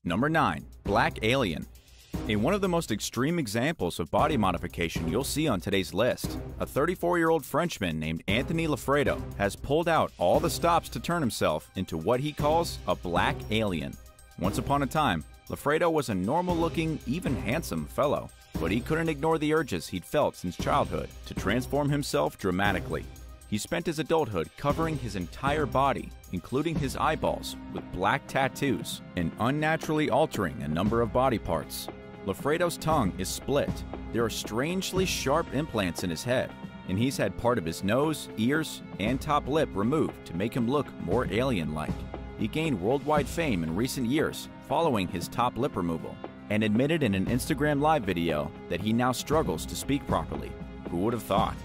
Number 9. Black Alien. In one of the most extreme examples of body modification you'll see on today's list, a 34-year-old Frenchman named Anthony Lafredo has pulled out all the stops to turn himself into what he calls a black alien. Once upon a time, Lafredo was a normal-looking, even handsome fellow, but he couldn't ignore the urges he'd felt since childhood to transform himself dramatically. He spent his adulthood covering his entire body, including his eyeballs, with black tattoos and unnaturally altering a number of body parts. Lafredo's tongue is split. There are strangely sharp implants in his head, and he's had part of his nose, ears, and top lip removed to make him look more alien-like. He gained worldwide fame in recent years following his top lip removal, and admitted in an Instagram live video that he now struggles to speak properly. Who would have thought?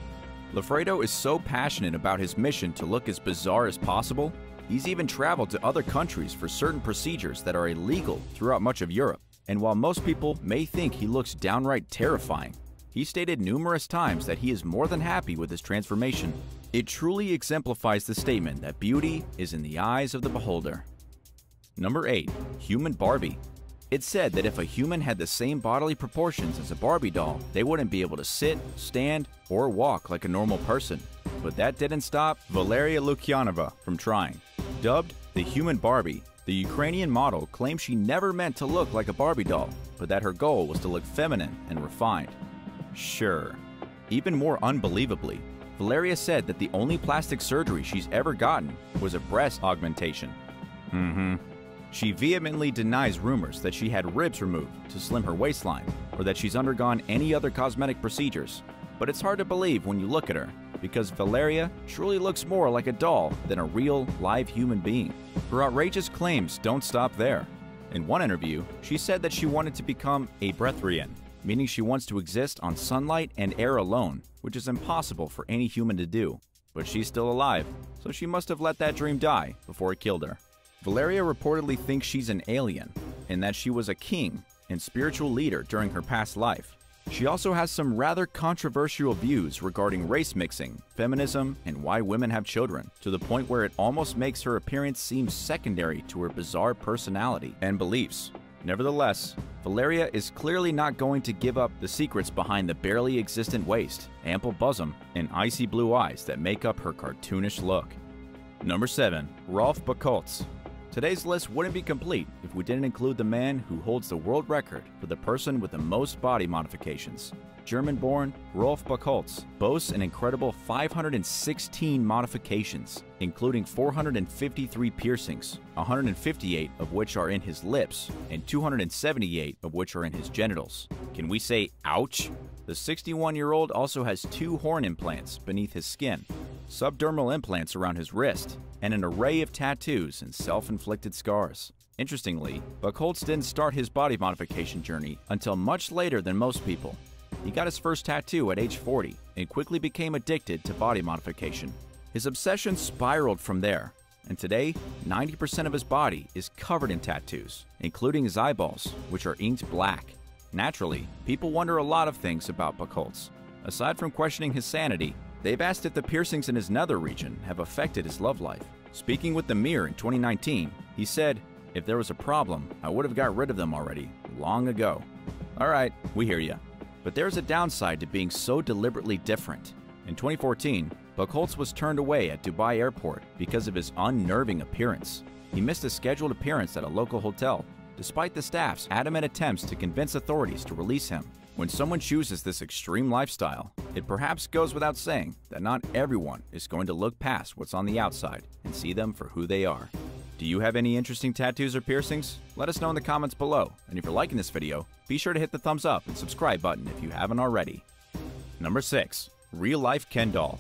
Lafredo is so passionate about his mission to look as bizarre as possible, he's even traveled to other countries for certain procedures that are illegal throughout much of Europe. And while most people may think he looks downright terrifying, he stated numerous times that he is more than happy with his transformation. It truly exemplifies the statement that beauty is in the eyes of the beholder. Number 8. Human Barbie. It's said that if a human had the same bodily proportions as a Barbie doll, they wouldn't be able to sit, stand, or walk like a normal person. But that didn't stop Valeria Lukyanova from trying. Dubbed the Human Barbie, the Ukrainian model claimed she never meant to look like a Barbie doll, but that her goal was to look feminine and refined. Sure. Even more unbelievably, Valeria said that the only plastic surgery she's ever gotten was a breast augmentation. She vehemently denies rumors that she had ribs removed to slim her waistline, or that she's undergone any other cosmetic procedures. But it's hard to believe when you look at her, because Valeria truly looks more like a doll than a real, live human being. Her outrageous claims don't stop there. In one interview, she said that she wanted to become a breatharian, meaning she wants to exist on sunlight and air alone, which is impossible for any human to do. But she's still alive, so she must have let that dream die before it killed her. Valeria reportedly thinks she's an alien, and that she was a king and spiritual leader during her past life. She also has some rather controversial views regarding race mixing, feminism, and why women have children, to the point where it almost makes her appearance seem secondary to her bizarre personality and beliefs. Nevertheless, Valeria is clearly not going to give up the secrets behind the barely existent waist, ample bosom, and icy blue eyes that make up her cartoonish look. Number 7. ROLF BUCHHOLZ. Today's list wouldn't be complete if we didn't include the man who holds the world record for the person with the most body modifications. German-born ROLF BUCHHOLZ boasts an incredible 516 modifications, including 453 piercings, 158 of which are in his lips, and 278 of which are in his genitals. Can we say ouch? The 61-year-old also has 2 horn implants beneath his skin, subdermal implants around his wrist, and an array of tattoos and self-inflicted scars. Interestingly, BUCHHOLZ didn't start his body modification journey until much later than most people. He got his first tattoo at age 40 and quickly became addicted to body modification. His obsession spiraled from there, and today, 90% of his body is covered in tattoos, including his eyeballs, which are inked black. Naturally, people wonder a lot of things about BUCHHOLZ. Aside from questioning his sanity, they've asked if the piercings in his nether region have affected his love life. Speaking with The Mirror in 2019, he said, "If there was a problem, I would have got rid of them already, long ago." Alright, we hear ya. But there's a downside to being so deliberately different. In 2014, BUCHHOLZ was turned away at Dubai airport because of his unnerving appearance. He missed a scheduled appearance at a local hotel, despite the staff's adamant attempts to convince authorities to release him. When someone chooses this extreme lifestyle, it perhaps goes without saying that not everyone is going to look past what's on the outside and see them for who they are. Do you have any interesting tattoos or piercings? Let us know in the comments below, and if you're liking this video, be sure to hit the thumbs up and subscribe button if you haven't already. Number 6. Real-life Ken doll.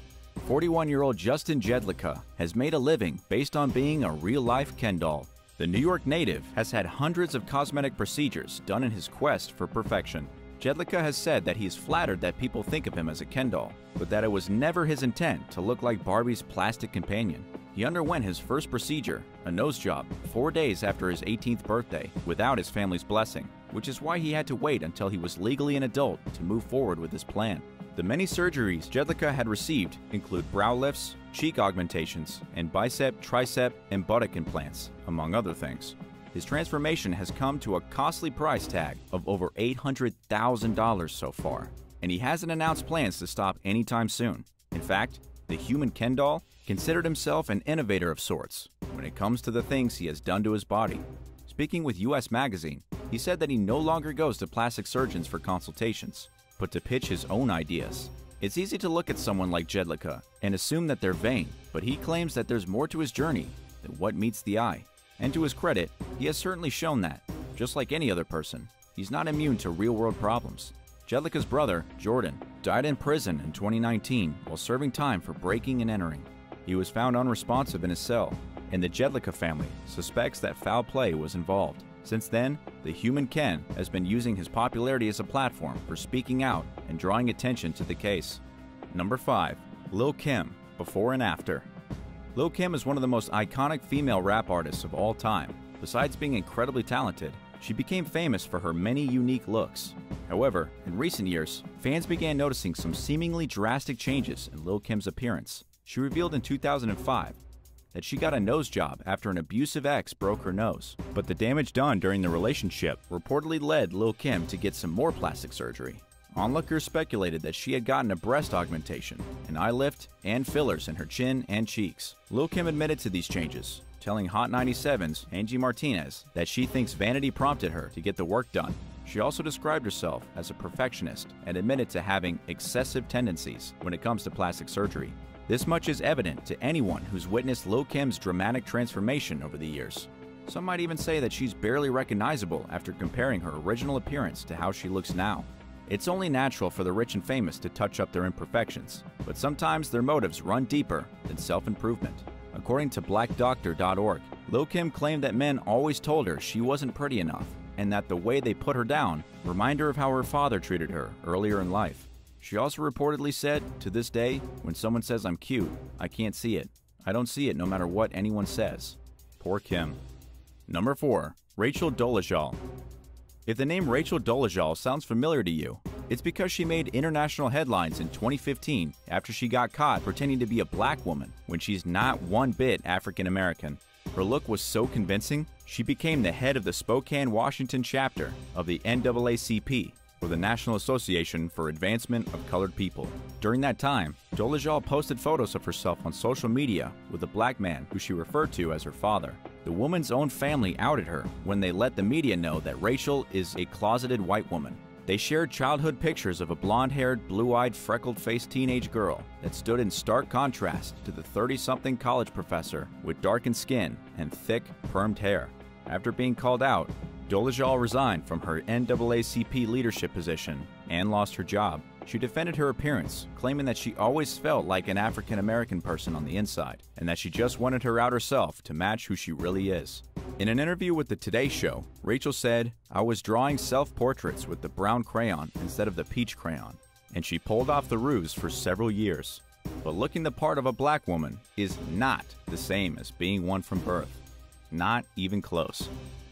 41-year-old Justin Jedlicka has made a living based on being a real-life Ken doll. The New York native has had hundreds of cosmetic procedures done in his quest for perfection. Jedlicka has said that he is flattered that people think of him as a Ken doll, but that it was never his intent to look like Barbie's plastic companion. He underwent his first procedure, a nose job, 4 days after his 18th birthday, without his family's blessing, which is why he had to wait until he was legally an adult to move forward with his plan. The many surgeries Jedlicka had received include brow lifts, cheek augmentations, and bicep, tricep, and buttock implants, among other things. His transformation has come to a costly price tag of over $800,000 so far, and he hasn't announced plans to stop anytime soon. In fact, the human Ken doll considered himself an innovator of sorts when it comes to the things he has done to his body. Speaking with US Magazine, he said that he no longer goes to plastic surgeons for consultations, but to pitch his own ideas. It's easy to look at someone like Jedlicka and assume that they're vain, but he claims that there's more to his journey than what meets the eye. And to his credit, he has certainly shown that. Just like any other person, he's not immune to real-world problems. Jedlicka's brother, Jordan, died in prison in 2019 while serving time for breaking and entering. He was found unresponsive in his cell, and the Jedlicka family suspects that foul play was involved. Since then, the human Ken has been using his popularity as a platform for speaking out and drawing attention to the case. Number 5. Lil' Kim, before and after. Lil' Kim is one of the most iconic female rap artists of all time. Besides being incredibly talented, she became famous for her many unique looks. However, in recent years, fans began noticing some seemingly drastic changes in Lil' Kim's appearance. She revealed in 2005 that she got a nose job after an abusive ex broke her nose. But the damage done during the relationship reportedly led Lil' Kim to get some more plastic surgery. Onlookers speculated that she had gotten a breast augmentation, an eye lift, and fillers in her chin and cheeks. Lil' Kim admitted to these changes, telling Hot 97's Angie Martinez that she thinks vanity prompted her to get the work done. She also described herself as a perfectionist and admitted to having excessive tendencies when it comes to plastic surgery. This much is evident to anyone who's witnessed Lil' Kim's dramatic transformation over the years. Some might even say that she's barely recognizable after comparing her original appearance to how she looks now. It's only natural for the rich and famous to touch up their imperfections, but sometimes their motives run deeper than self-improvement. According to blackdoctor.org, Lil' Kim claimed that men always told her she wasn't pretty enough, and that the way they put her down reminded her of how her father treated her earlier in life. She also reportedly said, "To this day, when someone says I'm cute, I can't see it. I don't see it no matter what anyone says." Poor Kim. Number 4. Rachel Dolezal. If the name Rachel Dolezal sounds familiar to you, it's because she made international headlines in 2015 after she got caught pretending to be a black woman when she's not one bit African American. Her look was so convincing, she became the head of the Spokane, Washington chapter of the NAACP, or the National Association for Advancement of Colored People. During that time, Dolezal posted photos of herself on social media with a black man who she referred to as her father. The woman's own family outed her when they let the media know that Rachel is a closeted white woman. They shared childhood pictures of a blonde-haired, blue-eyed, freckled-faced teenage girl that stood in stark contrast to the 30-something college professor with darkened skin and thick, permed hair. After being called out, Dolezal resigned from her NAACP leadership position and lost her job. She defended her appearance, claiming that she always felt like an African American person on the inside, and that she just wanted her outer self to match who she really is. In an interview with the Today Show, Rachel said, "I was drawing self-portraits with the brown crayon instead of the peach crayon," and she pulled off the ruse for several years. But looking the part of a black woman is not the same as being one from birth. Not even close.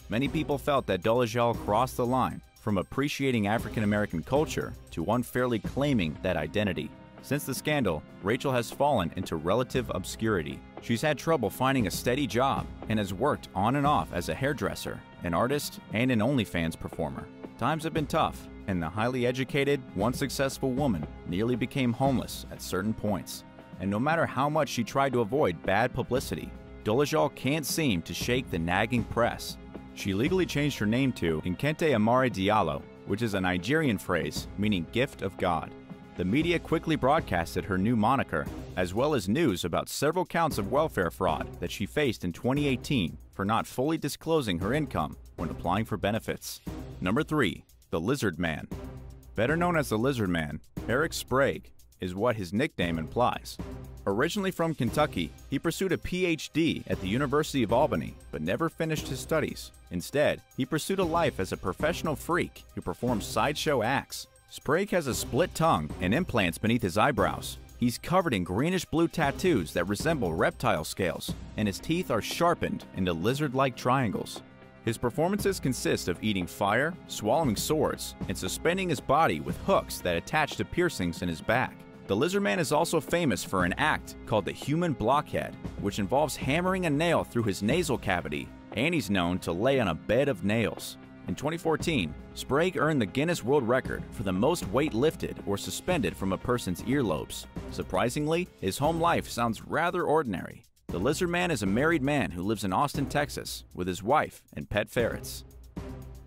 Many people felt that Dolezal crossed the line from appreciating African American culture to unfairly claiming that identity. Since the scandal, Rachel has fallen into relative obscurity. She's had trouble finding a steady job and has worked on and off as a hairdresser, an artist, and an OnlyFans performer. Times have been tough, and the highly educated, once successful woman nearly became homeless at certain points. And no matter how much she tried to avoid bad publicity, Dolezal can't seem to shake the nagging press. She legally changed her name to Nkente Amare Diallo, which is a Nigerian phrase meaning gift of God. The media quickly broadcasted her new moniker, as well as news about several counts of welfare fraud that she faced in 2018 for not fully disclosing her income when applying for benefits. Number 3. The Lizardman. Better known as the Lizardman, Eric Sprague is what his nickname implies. Originally from Kentucky, he pursued a PhD at the University of Albany, but never finished his studies. Instead, he pursued a life as a professional freak who performs sideshow acts. Sprague has a split tongue and implants beneath his eyebrows. He's covered in greenish-blue tattoos that resemble reptile scales, and his teeth are sharpened into lizard-like triangles. His performances consist of eating fire, swallowing swords, and suspending his body with hooks that attach to piercings in his back. The Lizardman is also famous for an act called the human blockhead, which involves hammering a nail through his nasal cavity and he's known to lay on a bed of nails. In 2014, Sprague earned the Guinness World Record for the most weight lifted or suspended from a person's earlobes. Surprisingly, his home life sounds rather ordinary. The Lizardman is a married man who lives in Austin, Texas, with his wife and pet ferrets.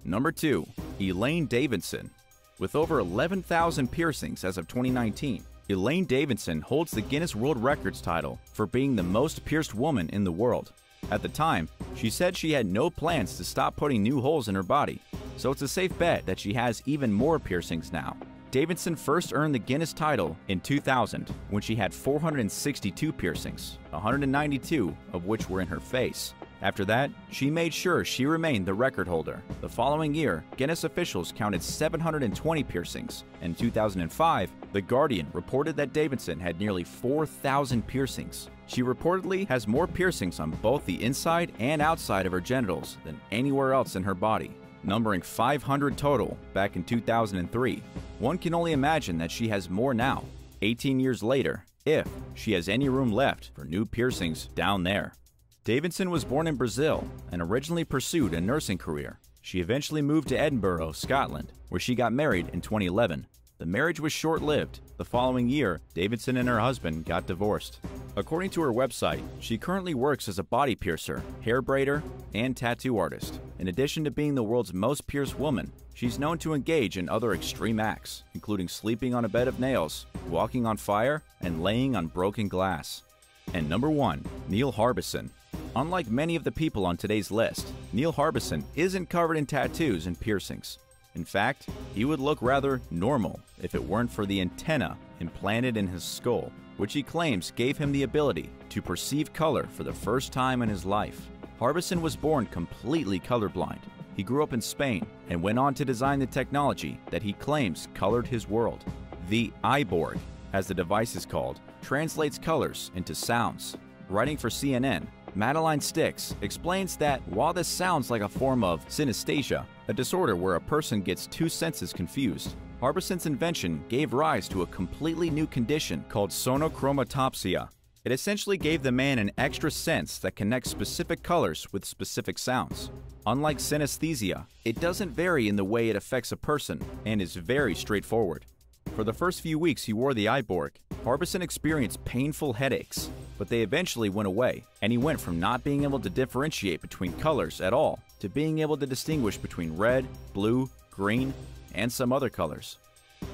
Number 2. ELAINE Davidson. With over 11,000 piercings as of 2019, ELAINE Davidson holds the Guinness World Records title for being the most pierced woman in the world. At the time, she said she had no plans to stop putting new holes in her body, so it's a safe bet that she has even more piercings now. Davidson first earned the Guinness title in 2000 when she had 462 piercings, 192 of which were in her face. After that, she made sure she remained the record holder. The following year, Guinness officials counted 720 piercings. In 2005, The Guardian reported that Davidson had nearly 4,000 piercings. She reportedly has more piercings on both the inside and outside of her genitals than anywhere else in her body, numbering 500 total back in 2003. One can only imagine that she has more now, 18 years later, if she has any room left for new piercings down there. Davidson was born in Brazil and originally pursued a nursing career. She eventually moved to Edinburgh, Scotland, where she got married in 2011. The marriage was short-lived. The following year, Davidson and her husband got divorced. According to her website, she currently works as a body piercer, hair braider, and tattoo artist. In addition to being the world's most pierced woman, she's known to engage in other extreme acts, including sleeping on a bed of nails, walking on fire, and laying on broken glass. And number 1, Neil Harbisson. Unlike many of the people on today's list, Neil Harbisson isn't covered in tattoos and piercings. In fact, he would look rather normal if it weren't for the antenna implanted in his skull, which he claims gave him the ability to perceive color for the first time in his life. Harbisson was born completely colorblind. He grew up in Spain and went on to design the technology that he claims colored his world. The iBoard, as the device is called, translates colors into sounds. Writing for CNN, Madeline Stix explains that while this sounds like a form of synesthesia, a disorder where a person gets two senses confused, Harbisson's invention gave rise to a completely new condition called sonochromatopsia. It essentially gave the man an extra sense that connects specific colors with specific sounds. Unlike synesthesia, it doesn't vary in the way it affects a person and is very straightforward. For the first few weeks he wore the iBoard, Harbisson experienced painful headaches, but they eventually went away, and he went from not being able to differentiate between colors at all to being able to distinguish between red, blue, green, and some other colors.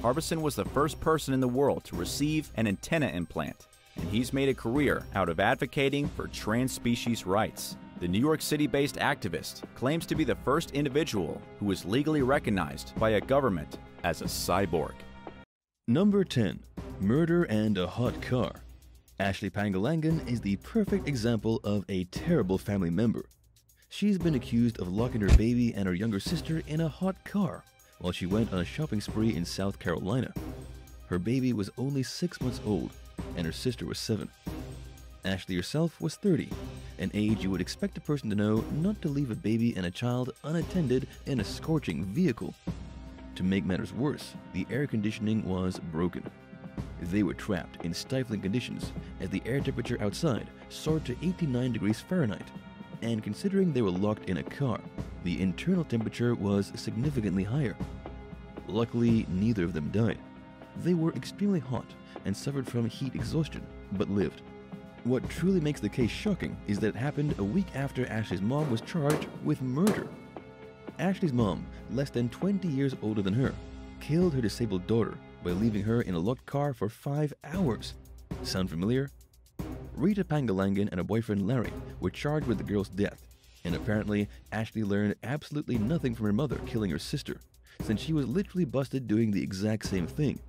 Harbisson was the first person in the world to receive an antenna implant, and he's made a career out of advocating for trans-species rights. The New York City-based activist claims to be the first individual who was legally recognized by a government as a cyborg. Number 10. Murder and a hot car. Ashley Pangalangan is the perfect example of a terrible family member. She's been accused of locking her baby and her younger sister in a hot car while she went on a shopping spree in South Carolina. Her baby was only 6 months old and her sister was 7. Ashley herself was 30, an age you would expect a person to know not to leave a baby and a child unattended in a scorching vehicle. To make matters worse, the air conditioning was broken. They were trapped in stifling conditions as the air temperature outside soared to 89 degrees Fahrenheit. And considering they were locked in a car, the internal temperature was significantly higher. Luckily, neither of them died. They were extremely hot and suffered from heat exhaustion, but lived. What truly makes the case shocking is that it happened a week after Ashley's mom was charged with murder. Ashley's mom, less than 20 years older than her, killed her disabled daughter by leaving her in a locked car for 5 hours. Sound familiar? Rita Pangalangan and her boyfriend Larry were charged with the girl's death, and apparently Ashley learned absolutely nothing from her mother killing her sister, since she was literally busted doing the exact same thing,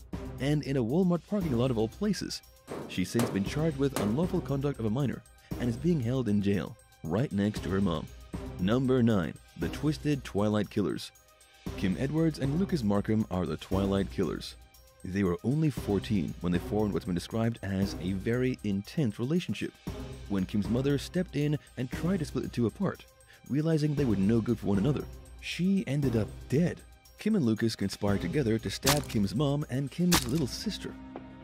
and in a Walmart parking lot of all places. She's since been charged with unlawful conduct of a minor and is being held in jail, right next to her mom. Number 9. The Twisted Twilight Killers. Kim Edwards and Lucas Markham are the Twilight Killers. They were only 14 when they formed what's been described as a very intense relationship. When Kim's mother stepped in and tried to split the two apart, realizing they were no good for one another, she ended up dead. Kim and Lucas conspired together to stab Kim's mom and Kim's little sister.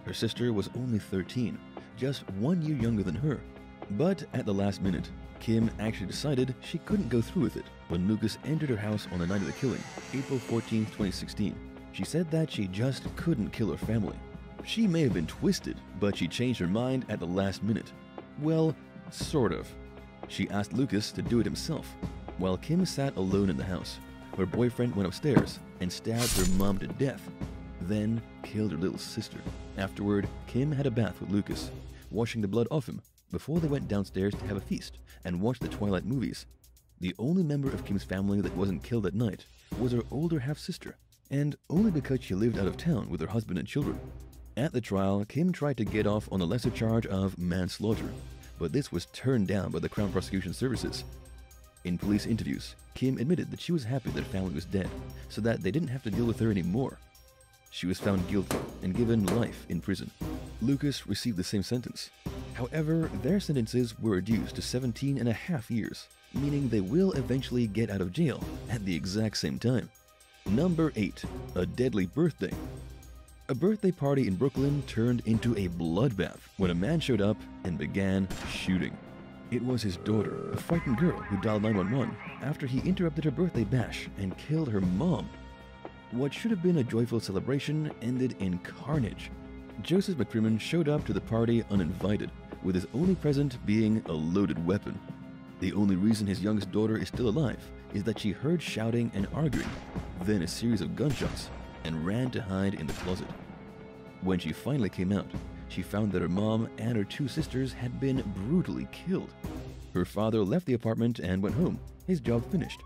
Her sister was only 13, just 1 year younger than her. But at the last minute, Kim actually decided she couldn't go through with it when Lucas entered her house on the night of the killing, April 14, 2016. She said that she just couldn't kill her family. She may have been twisted, but she changed her mind at the last minute. Well, sort of. She asked Lucas to do it himself. While Kim sat alone in the house, her boyfriend went upstairs and stabbed her mom to death, then killed her little sister. Afterward, Kim had a bath with Lucas, washing the blood off him before they went downstairs to have a feast and watch the Twilight movies. The only member of Kim's family that wasn't killed that night was her older half-sister, and only because she lived out of town with her husband and children. At the trial, Kim tried to get off on a lesser charge of manslaughter, but this was turned down by the Crown Prosecution Services. In police interviews, Kim admitted that she was happy that her family was dead, so that they didn't have to deal with her anymore. She was found guilty and given life in prison. Lucas received the same sentence. However, their sentences were reduced to 17.5 years, meaning they will eventually get out of jail at the exact same time. Number 8. A deadly birthday. A birthday party in Brooklyn turned into a bloodbath when a man showed up and began shooting. It was his daughter, a frightened girl, who dialed 911 after he interrupted her birthday bash and killed her mom. What should have been a joyful celebration ended in carnage. Joseph McCrimmon showed up to the party uninvited, with his only present being a loaded weapon. The only reason his youngest daughter is still alive is that she heard shouting and arguing, then a series of gunshots, and ran to hide in the closet. When she finally came out, she found that her mom and her 2 sisters had been brutally killed. Her father left the apartment and went home, his job finished.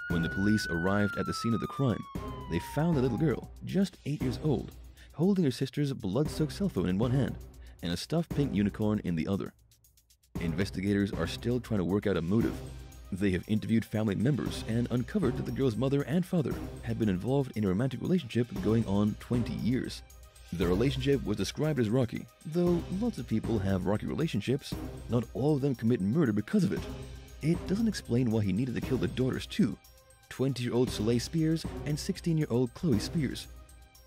When the police arrived at the scene of the crime, they found the little girl, just 8 years old, holding her sister's blood-soaked cell phone in one hand and a stuffed pink unicorn in the other. Investigators are still trying to work out a motive. They have interviewed family members and uncovered that the girl's mother and father had been involved in a romantic relationship going on 20 years. The relationship was described as rocky, though lots of people have rocky relationships. Not all of them commit murder because of it. It doesn't explain why he needed to kill the daughters too, 20-year-old Soleil Spears and 16-year-old Chloe Spears.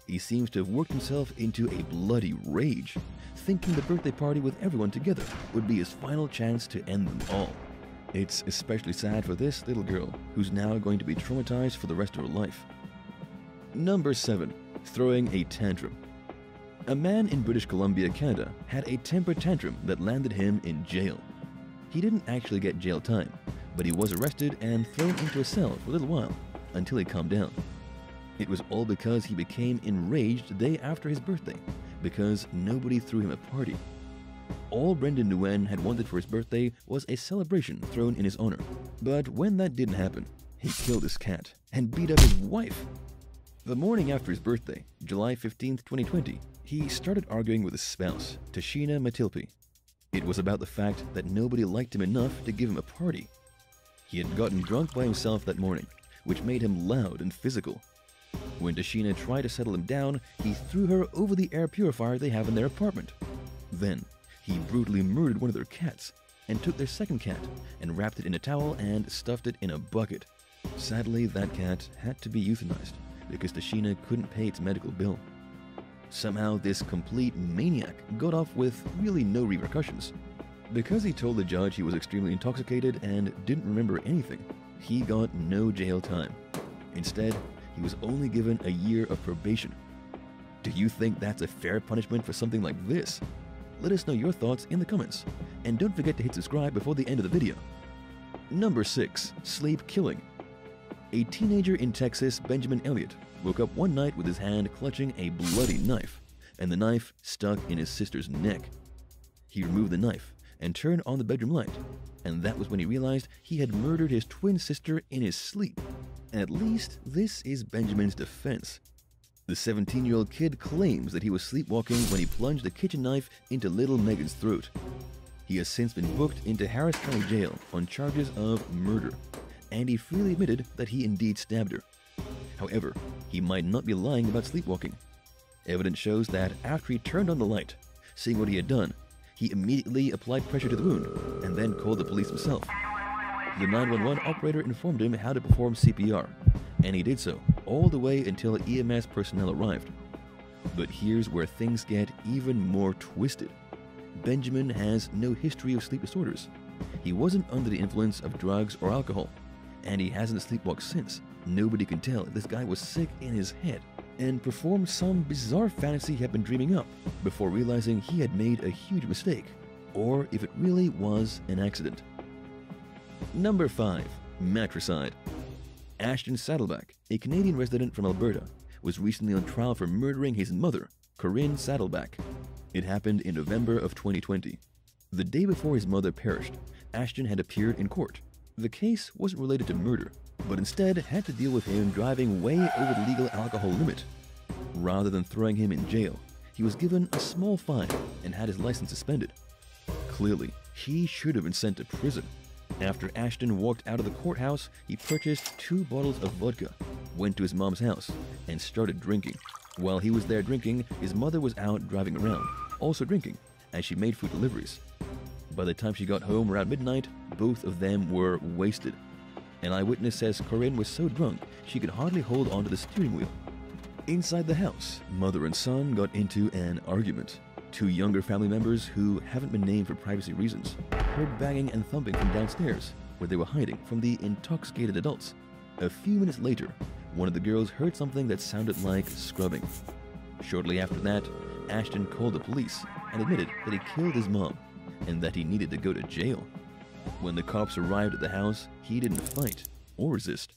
He seems to have worked himself into a bloody rage, thinking the birthday party with everyone together would be his final chance to end them all. It's especially sad for this little girl, who's now going to be traumatized for the rest of her life. Number 7. Throwing a tantrum. A man in British Columbia, Canada, had a temper tantrum that landed him in jail. He didn't actually get jail time, but he was arrested and thrown into a cell for a little while, until he calmed down. It was all because he became enraged the day after his birthday, because nobody threw him a party. All Brendan Nguyen had wanted for his birthday was a celebration thrown in his honor. But when that didn't happen, he killed his cat and beat up his wife. The morning after his birthday, July 15, 2020, he started arguing with his spouse, Tashina Matilpi. It was about the fact that nobody liked him enough to give him a party. He had gotten drunk by himself that morning, which made him loud and physical. When Tashina tried to settle him down, he threw her over the air purifier they have in their apartment. Then, he brutally murdered one of their cats and took their second cat and wrapped it in a towel and stuffed it in a bucket. Sadly, that cat had to be euthanized because Tashina couldn't pay its medical bill. Somehow, this complete maniac got off with really no repercussions. Because he told the judge he was extremely intoxicated and didn't remember anything, he got no jail time. Instead, he was only given a year of probation. Do you think that's a fair punishment for something like this? Let us know your thoughts in the comments, and don't forget to hit subscribe before the end of the video. Number 6. Sleep killing. A teenager in Texas, Benjamin Elliott, woke up one night with his hand clutching a bloody knife, and the knife stuck in his sister's neck. He removed the knife and turned on the bedroom light, and that was when he realized he had murdered his twin sister in his sleep. At least, this is Benjamin's defense. The 17-year-old kid claims that he was sleepwalking when he plunged the kitchen knife into little Megan's throat. He has since been booked into Harris County Jail on charges of murder, and he freely admitted that he indeed stabbed her. However, he might not be lying about sleepwalking. Evidence shows that after he turned on the light, seeing what he had done, he immediately applied pressure to the wound and then called the police himself. The 911 operator informed him how to perform CPR, and he did so all the way until EMS personnel arrived. But here's where things get even more twisted. Benjamin has no history of sleep disorders. He wasn't under the influence of drugs or alcohol, and he hasn't sleepwalked since. Nobody can tell if this guy was sick in his head and performed some bizarre fantasy he had been dreaming up before realizing he had made a huge mistake, or if it really was an accident. Number 5. Matricide. Ashton Saddleback, a Canadian resident from Alberta, was recently on trial for murdering his mother, Corinne Saddleback. It happened in November of 2020. The day before his mother perished, Ashton had appeared in court. The case wasn't related to murder, but instead had to deal with him driving way over the legal alcohol limit. Rather than throwing him in jail, he was given a small fine and had his license suspended. Clearly, he should have been sent to prison. After Ashton walked out of the courthouse, he purchased 2 bottles of vodka, went to his mom's house, and started drinking. While he was there drinking, his mother was out driving around, also drinking, as she made food deliveries. By the time she got home around midnight, both of them were wasted. An eyewitness says Corinne was so drunk she could hardly hold onto the steering wheel. Inside the house, mother and son got into an argument. 2 younger family members, who haven't been named for privacy reasons, heard banging and thumping from downstairs, where they were hiding from the intoxicated adults. A few minutes later, one of the girls heard something that sounded like scrubbing. Shortly after that, Ashton called the police and admitted that he killed his mom and that he needed to go to jail. When the cops arrived at the house, he didn't fight or resist.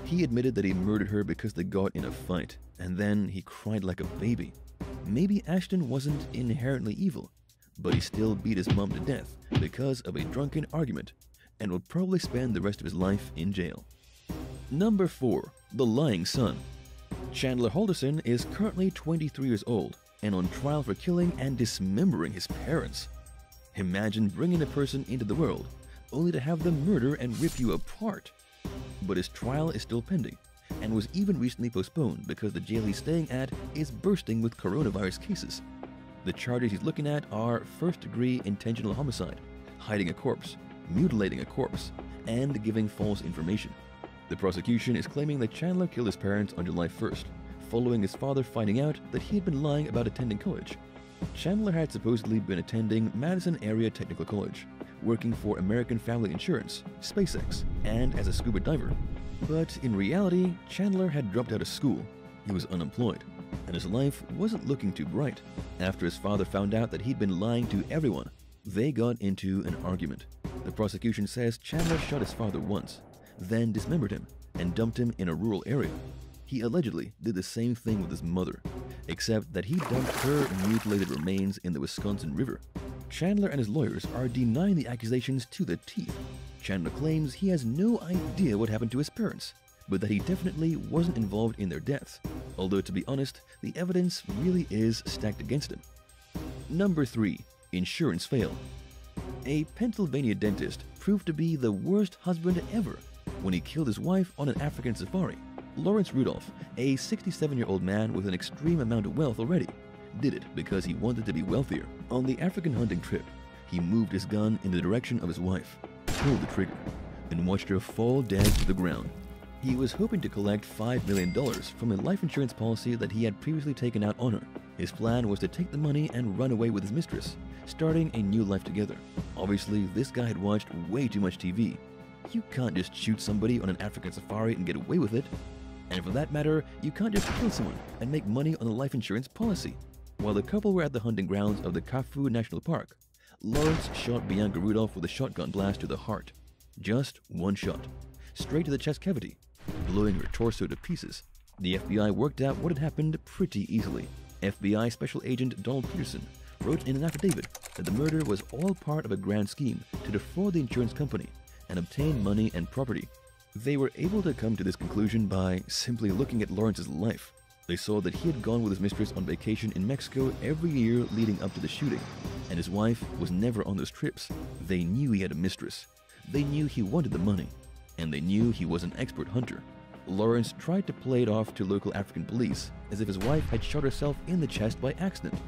He admitted that he murdered her because they got in a fight, and then he cried like a baby. Maybe Ashton wasn't inherently evil, but he still beat his mom to death because of a drunken argument and will probably spend the rest of his life in jail. Number 4. The Lying Son. Chandler Halderson is currently 23 years old and on trial for killing and dismembering his parents. Imagine bringing a person into the world only to have them murder and rip you apart. But his trial is still pending and was even recently postponed because the jail he's staying at is bursting with coronavirus cases. The charges he's looking at are first-degree intentional homicide, hiding a corpse, mutilating a corpse, and giving false information. The prosecution is claiming that Chandler killed his parents on July 1st, following his father finding out that he had been lying about attending college. Chandler had supposedly been attending Madison Area Technical College, working for American Family Insurance, SpaceX, and as a scuba diver. But in reality, Chandler had dropped out of school, he was unemployed, and his life wasn't looking too bright. After his father found out that he'd been lying to everyone, they got into an argument. The prosecution says Chandler shot his father once, then dismembered him and dumped him in a rural area. He allegedly did the same thing with his mother, except that he dumped her mutilated remains in the Wisconsin River. Chandler and his lawyers are denying the accusations to the teeth. Chandler claims he has no idea what happened to his parents, but that he definitely wasn't involved in their deaths, although to be honest, the evidence really is stacked against him. Number 3. Insurance fail. A Pennsylvania dentist proved to be the worst husband ever when he killed his wife on an African safari. Lawrence Rudolph, a 67-year-old man with an extreme amount of wealth already, did it because he wanted to be wealthier. On the African hunting trip, he moved his gun in the direction of his wife, pulled the trigger, and watched her fall dead to the ground. He was hoping to collect $5 million from a life insurance policy that he had previously taken out on her. His plan was to take the money and run away with his mistress, starting a new life together. Obviously, this guy had watched way too much TV. You can't just shoot somebody on an African safari and get away with it. And for that matter, you can't just kill someone and make money on a life insurance policy. While the couple were at the hunting grounds of the Kafue National Park, Lawrence shot Bianca Rudolph with a shotgun blast to the heart. Just one shot, straight to the chest cavity, blowing her torso to pieces. The FBI worked out what had happened pretty easily. FBI Special Agent Donald Peterson wrote in an affidavit that the murder was all part of a grand scheme to defraud the insurance company and obtain money and property. They were able to come to this conclusion by simply looking at Lawrence's life. They saw that he had gone with his mistress on vacation in Mexico every year leading up to the shooting, and his wife was never on those trips. They knew he had a mistress. They knew he wanted the money, and they knew he was an expert hunter. Lawrence tried to play it off to local African police as if his wife had shot herself in the chest by accident,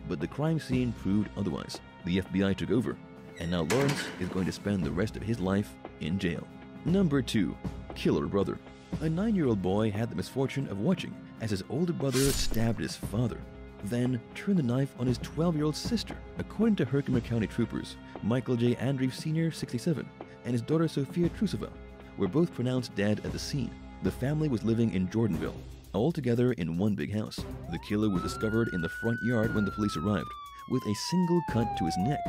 but the crime scene proved otherwise. The FBI took over, and now Lawrence is going to spend the rest of his life in jail. Number 2. Killer Brother. A 9-year-old boy had the misfortune of watching as his older brother stabbed his father. then turned the knife on his 12-year-old sister. According to Herkimer County troopers, Michael J. Andreeff Sr., 67, and his daughter Sofia Trusova were both pronounced dead at the scene. The family was living in Jordanville, all together in one big house. The killer was discovered in the front yard when the police arrived, with a single cut to his neck.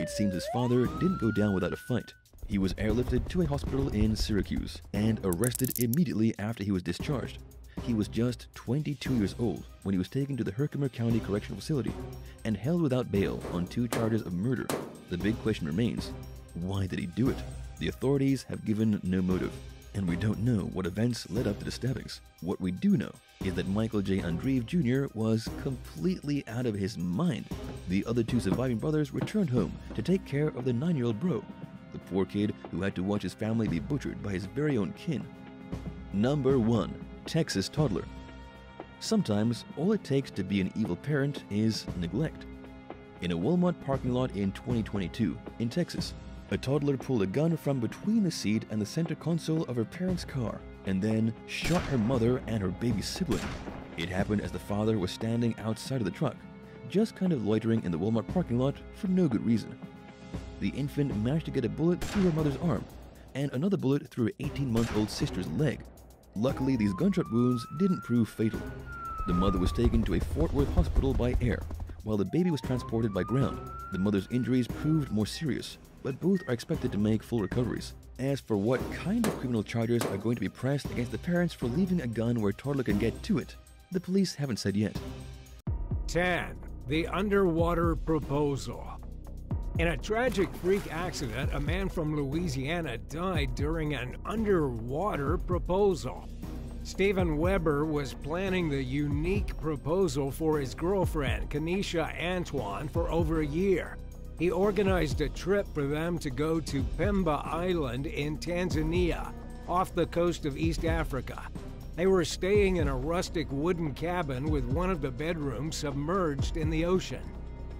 It seems his father didn't go down without a fight. He was airlifted to a hospital in Syracuse and arrested immediately after he was discharged. He was just 22 years old when he was taken to the Herkimer County Correctional Facility and held without bail on 2 charges of murder. The big question remains, why did he do it? The authorities have given no motive, and we don't know what events led up to the stabbings. What we do know is that Michael J. Andreeff Jr. was completely out of his mind. The other 2 surviving brothers returned home to take care of the 9-year-old bro, the poor kid who had to watch his family be butchered by his very own kin. Number 1. Texas toddler. Sometimes all it takes to be an evil parent is neglect. In a Walmart parking lot in 2022 in Texas, a toddler pulled a gun from between the seat and the center console of her parents' car and then shot her mother and her baby sibling. It happened as the father was standing outside of the truck, just kind of loitering in the Walmart parking lot for no good reason. The infant managed to get a bullet through her mother's arm and another bullet through her 18-month-old sister's leg. Luckily, these gunshot wounds didn't prove fatal. The mother was taken to a Fort Worth hospital by air, while the baby was transported by ground. The mother's injuries proved more serious, but both are expected to make full recoveries. As for what kind of criminal charges are going to be pressed against the parents for leaving a gun where a toddler can get to it, the police haven't said yet. 10. The underwater proposal. In a tragic freak accident, a man from Louisiana died during an underwater proposal. Stephen Weber was planning the unique proposal for his girlfriend, Kenesha Antoine, for over a year. He organized a trip for them to go to Pemba Island in Tanzania, off the coast of East Africa. They were staying in a rustic wooden cabin with one of the bedrooms submerged in the ocean.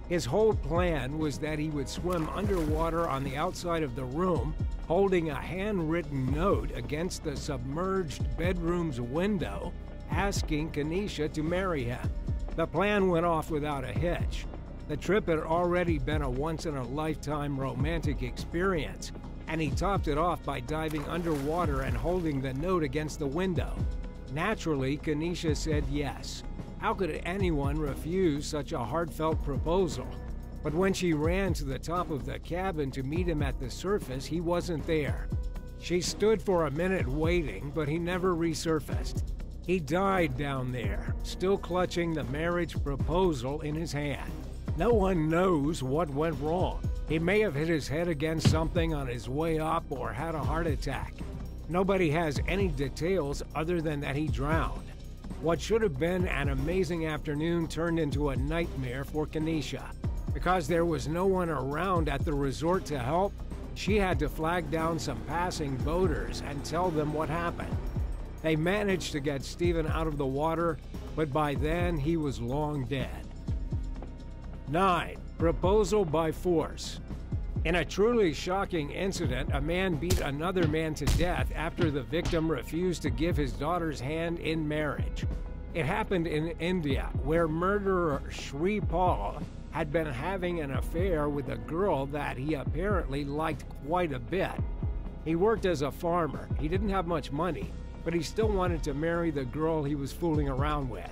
His whole plan was that he would swim underwater on the outside of the room, holding a handwritten note against the submerged bedroom's window, asking Kenesha to marry him. The plan went off without a hitch. The trip had already been a once-in-a-lifetime romantic experience, and he topped it off by diving underwater and holding the note against the window. Naturally, Kenesha said yes. How could anyone refuse such a heartfelt proposal? But when she ran to the top of the cabin to meet him at the surface, he wasn't there. She stood for a minute waiting, but he never resurfaced. He died down there, still clutching the marriage proposal in his hand. No one knows what went wrong. He may have hit his head against something on his way up or had a heart attack. Nobody has any details other than that he drowned. What should have been an amazing afternoon turned into a nightmare for Kenesha. Because there was no one around at the resort to help, she had to flag down some passing boaters and tell them what happened. They managed to get Stephen out of the water, but by then he was long dead. 9. Proposal by force. In a truly shocking incident, a man beat another man to death after the victim refused to give his daughter's hand in marriage. It happened in India, where murderer Shri Paul had been having an affair with a girl that he apparently liked quite a bit. He worked as a farmer. He didn't have much money, but he still wanted to marry the girl he was fooling around with.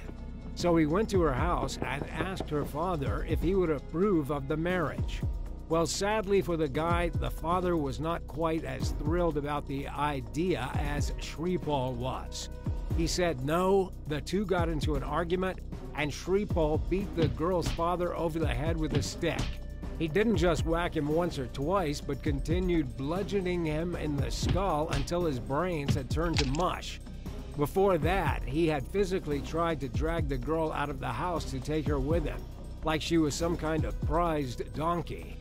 So he went to her house and asked her father if he would approve of the marriage. Well, sadly for the guy, the father was not quite as thrilled about the idea as Shripal was. He said no, the two got into an argument, and Shripal beat the girl's father over the head with a stick. He didn't just whack him once or twice, but continued bludgeoning him in the skull until his brains had turned to mush. Before that, he had physically tried to drag the girl out of the house to take her with him, like she was some kind of prized donkey.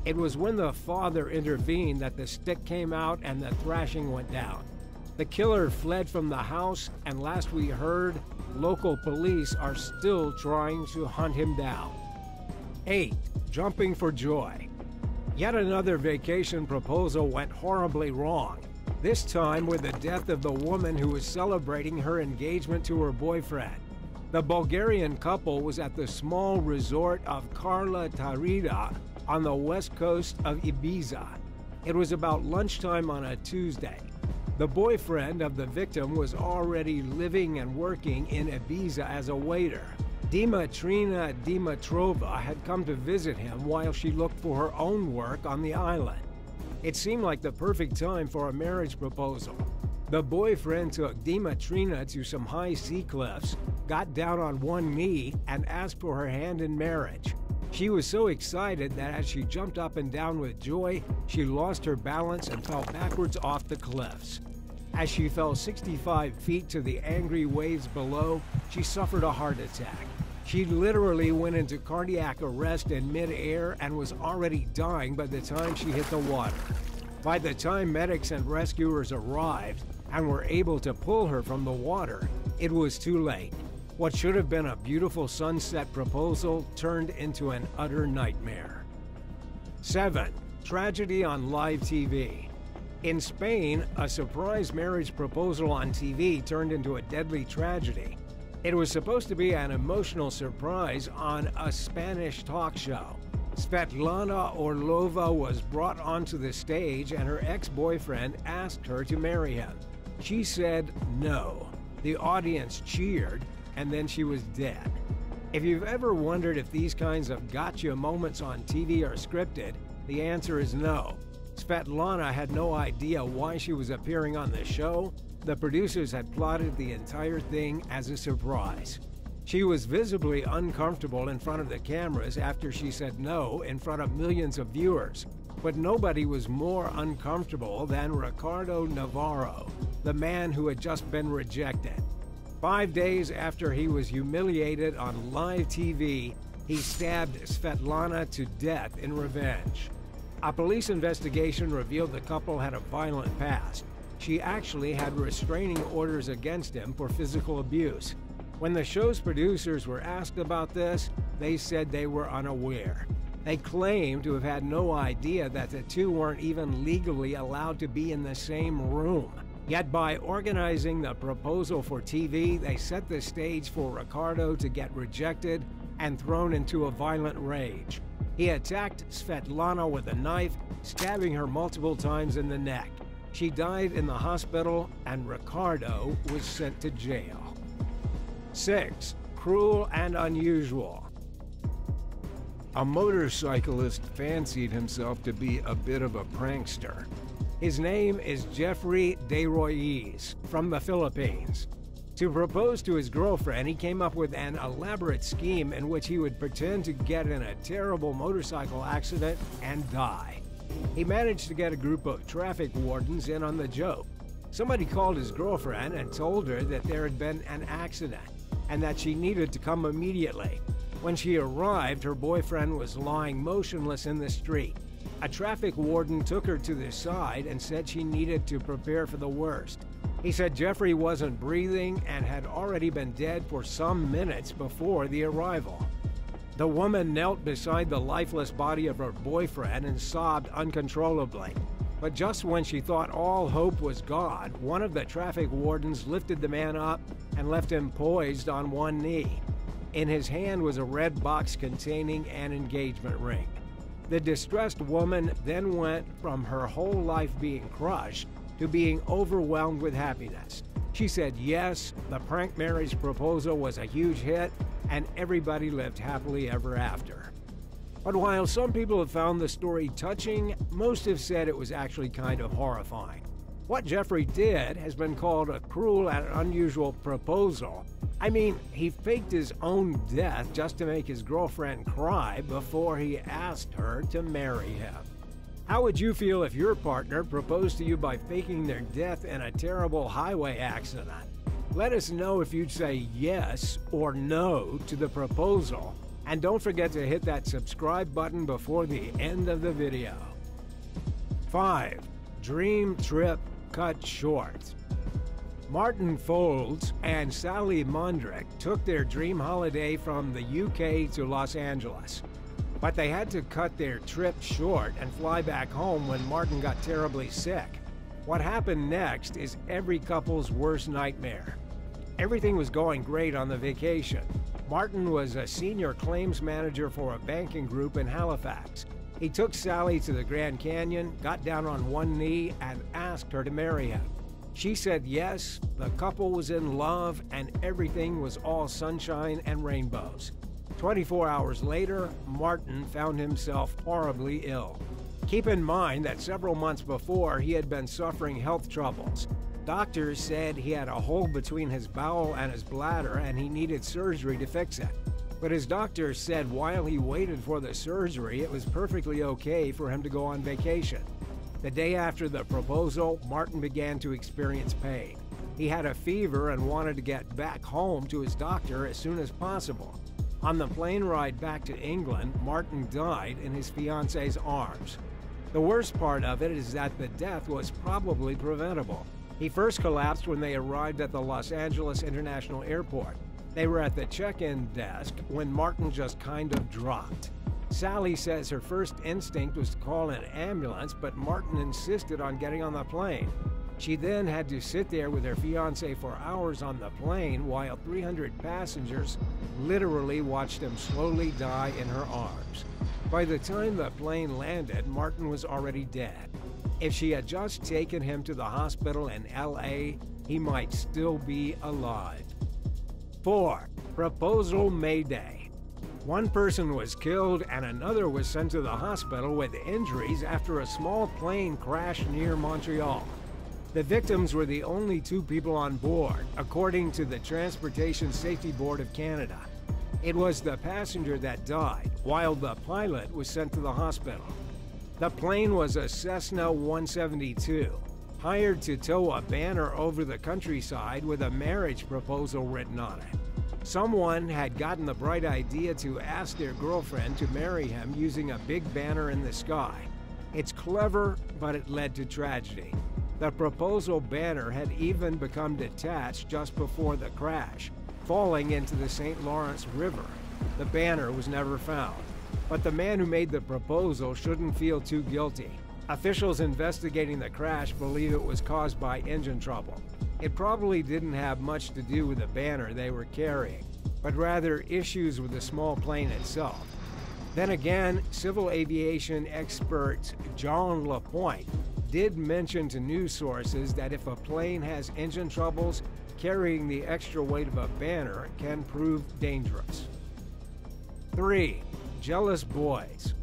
It was when the father intervened that the stick came out and the thrashing went down. The killer fled from the house, and last we heard, local police are still trying to hunt him down. 8. Jumping for joy. Yet another vacation proposal went horribly wrong, this time with the death of the woman who was celebrating her engagement to her boyfriend. The Bulgarian couple was at the small resort of Karla Tarida on the west coast of Ibiza. It was about lunchtime on a Tuesday. The boyfriend of the victim was already living and working in Ibiza as a waiter. Dimitrina Dimitrova had come to visit him while she looked for her own work on the island. It seemed like the perfect time for a marriage proposal. The boyfriend took Dimitrina to some high sea cliffs, got down on one knee, and asked for her hand in marriage. She was so excited that as she jumped up and down with joy, she lost her balance and fell backwards off the cliffs. As she fell 65 feet to the angry waves below, she suffered a heart attack. She literally went into cardiac arrest in mid-air and was already dying by the time she hit the water. By the time medics and rescuers arrived and were able to pull her from the water, it was too late. What should have been a beautiful sunset proposal turned into an utter nightmare. 7. Tragedy on live TV. In Spain, a surprise marriage proposal on TV turned into a deadly tragedy. It was supposed to be an emotional surprise on a Spanish talk show. Svetlana Orlova was brought onto the stage and her ex-boyfriend asked her to marry him. She said no. The audience cheered, and then she was dead. If you've ever wondered if these kinds of gotcha moments on TV are scripted, the answer is no. Svetlana had no idea why she was appearing on the show. The producers had plotted the entire thing as a surprise. She was visibly uncomfortable in front of the cameras after she said no in front of millions of viewers. But nobody was more uncomfortable than Ricardo Navarro, the man who had just been rejected. 5 days after he was humiliated on live TV, he stabbed Svetlana to death in revenge. A police investigation revealed the couple had a violent past. She actually had restraining orders against him for physical abuse. When the show's producers were asked about this, they said they were unaware. They claimed to have had no idea that the two weren't even legally allowed to be in the same room. Yet by organizing the proposal for TV, they set the stage for Ricardo to get rejected and thrown into a violent rage. He attacked Svetlana with a knife, stabbing her multiple times in the neck. She died in the hospital, and Ricardo was sent to jail. 6. Cruel and unusual. A motorcyclist fancied himself to be a bit of a prankster. His name is Jeffrey De Ruiz from the Philippines. To propose to his girlfriend, he came up with an elaborate scheme in which he would pretend to get in a terrible motorcycle accident and die. He managed to get a group of traffic wardens in on the joke. Somebody called his girlfriend and told her that there had been an accident and that she needed to come immediately. When she arrived, her boyfriend was lying motionless in the street. A traffic warden took her to the side and said she needed to prepare for the worst. He said Jeffrey wasn't breathing and had already been dead for some minutes before the arrival. The woman knelt beside the lifeless body of her boyfriend and sobbed uncontrollably. But just when she thought all hope was gone, one of the traffic wardens lifted the man up and left him poised on one knee. In his hand was a red box containing an engagement ring. The distressed woman then went from her whole life being crushed to being overwhelmed with happiness. She said yes, the prank marriage proposal was a huge hit, and everybody lived happily ever after. But while some people have found the story touching, most have said it was actually kind of horrifying. What Jeffrey did has been called a cruel and unusual proposal. I mean, he faked his own death just to make his girlfriend cry before he asked her to marry him. How would you feel if your partner proposed to you by faking their death in a terrible highway accident? Let us know if you'd say yes or no to the proposal. And don't forget to hit that subscribe button before the end of the video. 5. Dream trip cut short. Martin Folds and Sally Mondrick took their dream holiday from the UK to Los Angeles. But they had to cut their trip short and fly back home when Martin got terribly sick. What happened next is every couple's worst nightmare. Everything was going great on the vacation. Martin was a senior claims manager for a banking group in Halifax. He took Sally to the Grand Canyon, got down on one knee, and asked her to marry him. She said yes, the couple was in love, and everything was all sunshine and rainbows. 24 hours later, Martin found himself horribly ill. Keep in mind that several months before, he had been suffering health troubles. Doctors said he had a hole between his bowel and his bladder and he needed surgery to fix it. But his doctor said while he waited for the surgery, it was perfectly okay for him to go on vacation. The day after the proposal, Martin began to experience pain. He had a fever and wanted to get back home to his doctor as soon as possible. On the plane ride back to England, Martin died in his fiance's arms. The worst part of it is that the death was probably preventable. He first collapsed when they arrived at the Los Angeles International Airport. They were at the check-in desk when Martin just kind of dropped. Sally says her first instinct was to call an ambulance, but Martin insisted on getting on the plane. She then had to sit there with her fiancé for hours on the plane while 300 passengers literally watched him slowly die in her arms. By the time the plane landed, Martin was already dead. If she had just taken him to the hospital in LA, he might still be alive. 4. Proposal Mayday. One person was killed and another was sent to the hospital with injuries after a small plane crashed near Montreal. The victims were the only two people on board, according to the Transportation Safety Board of Canada. It was the passenger that died, while the pilot was sent to the hospital. The plane was a Cessna 172, hired to tow a banner over the countryside with a marriage proposal written on it. Someone had gotten the bright idea to ask their girlfriend to marry him using a big banner in the sky. It's clever, but it led to tragedy. The proposal banner had even become detached just before the crash, falling into the St. Lawrence River. The banner was never found. But the man who made the proposal shouldn't feel too guilty. Officials investigating the crash believe it was caused by engine trouble. It probably didn't have much to do with the banner they were carrying, but rather issues with the small plane itself. Then again, civil aviation expert John LaPointe did mention to news sources that if a plane has engine troubles, carrying the extra weight of a banner can prove dangerous. 3. Jealous boys.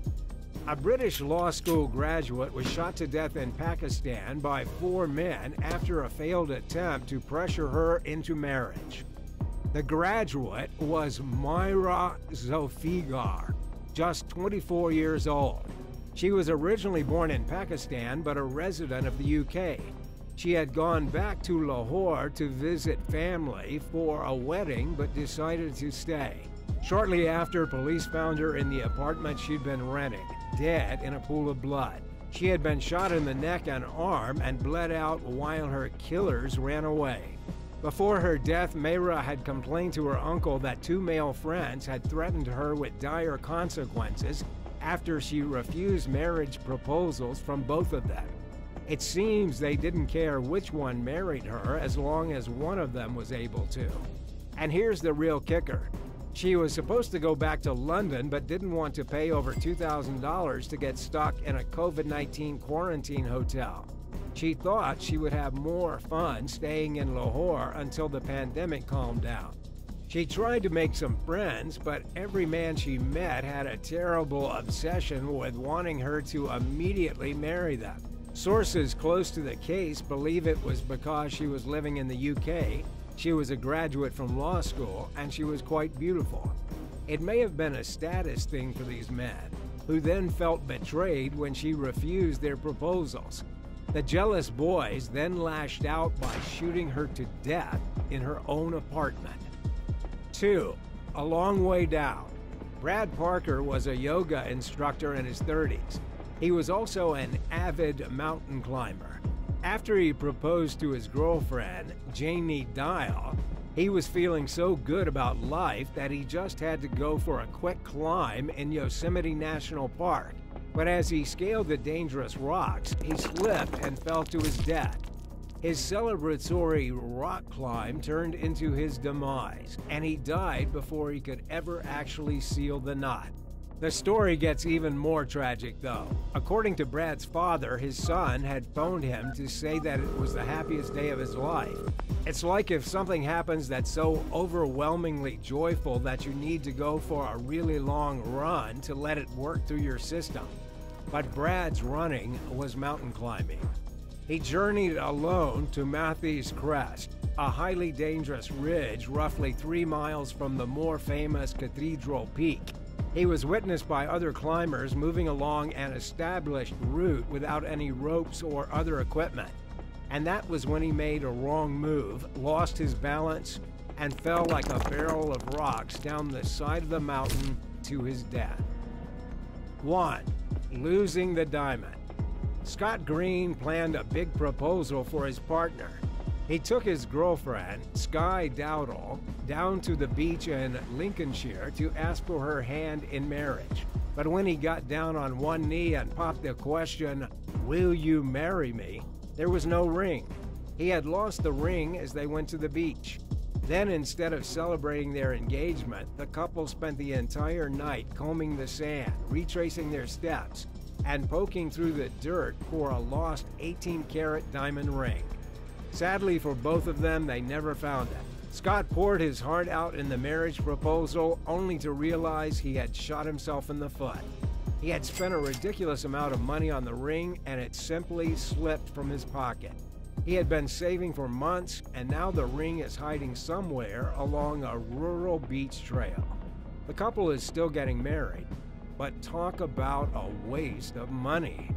A British law school graduate was shot to death in Pakistan by 4 men after a failed attempt to pressure her into marriage. The graduate was Myra Zulfigar, just 24 years old. She was originally born in Pakistan but a resident of the UK. She had gone back to Lahore to visit family for a wedding but decided to stay. Shortly after, police found her in the apartment she'd been renting, dead in a pool of blood. She had been shot in the neck and arm and bled out while her killers ran away. Before her death, Mayra had complained to her uncle that 2 male friends had threatened her with dire consequences after she refused marriage proposals from both of them. It seems they didn't care which one married her as long as one of them was able to. And here's the real kicker. She was supposed to go back to London but didn't want to pay over $2,000 to get stuck in a COVID-19 quarantine hotel. She thought she would have more fun staying in Lahore until the pandemic calmed down. She tried to make some friends, but every man she met had a terrible obsession with wanting her to immediately marry them. Sources close to the case believe it was because she was living in the UK. She was a graduate from law school, and she was quite beautiful. It may have been a status thing for these men, who then felt betrayed when she refused their proposals. The jealous boys then lashed out by shooting her to death in her own apartment. 2. A long way down. Brad Parker was a yoga instructor in his 30s. He was also an avid mountain climber. After he proposed to his girlfriend, Janie Dial, he was feeling so good about life that he just had to go for a quick climb in Yosemite National Park. But as he scaled the dangerous rocks, he slipped and fell to his death. His celebratory rock climb turned into his demise, and he died before he could ever actually seal the knot. The story gets even more tragic, though. According to Brad's father, his son had phoned him to say that it was the happiest day of his life. It's like if something happens that's so overwhelmingly joyful that you need to go for a really long run to let it work through your system. But Brad's running was mountain climbing. He journeyed alone to Matthie's Crest, a highly dangerous ridge roughly 3 miles from the more famous Cathedral Peak. He was witnessed by other climbers moving along an established route without any ropes or other equipment. And that was when he made a wrong move, lost his balance, and fell like a barrel of rocks down the side of the mountain to his death. 1. Losing the diamond. Scott Green planned a big proposal for his partner. He took his girlfriend, Skye Dowdall, down to the beach in Lincolnshire to ask for her hand in marriage. But when he got down on one knee and popped the question, "Will you marry me?" there was no ring. He had lost the ring as they went to the beach. Then, instead of celebrating their engagement, the couple spent the entire night combing the sand, retracing their steps, and poking through the dirt for a lost 18-carat diamond ring. Sadly for both of them, they never found it. Scott poured his heart out in the marriage proposal, only to realize he had shot himself in the foot. He had spent a ridiculous amount of money on the ring, and it simply slipped from his pocket. He had been saving for months, and now the ring is hiding somewhere along a rural beach trail. The couple is still getting married, but talk about a waste of money.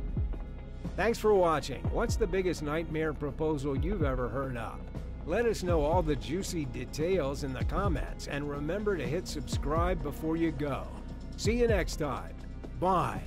Thanks for watching. What's the biggest nightmare proposal you've ever heard of? Let us know all the juicy details in the comments, and remember to hit subscribe before you go. See you next time. Bye.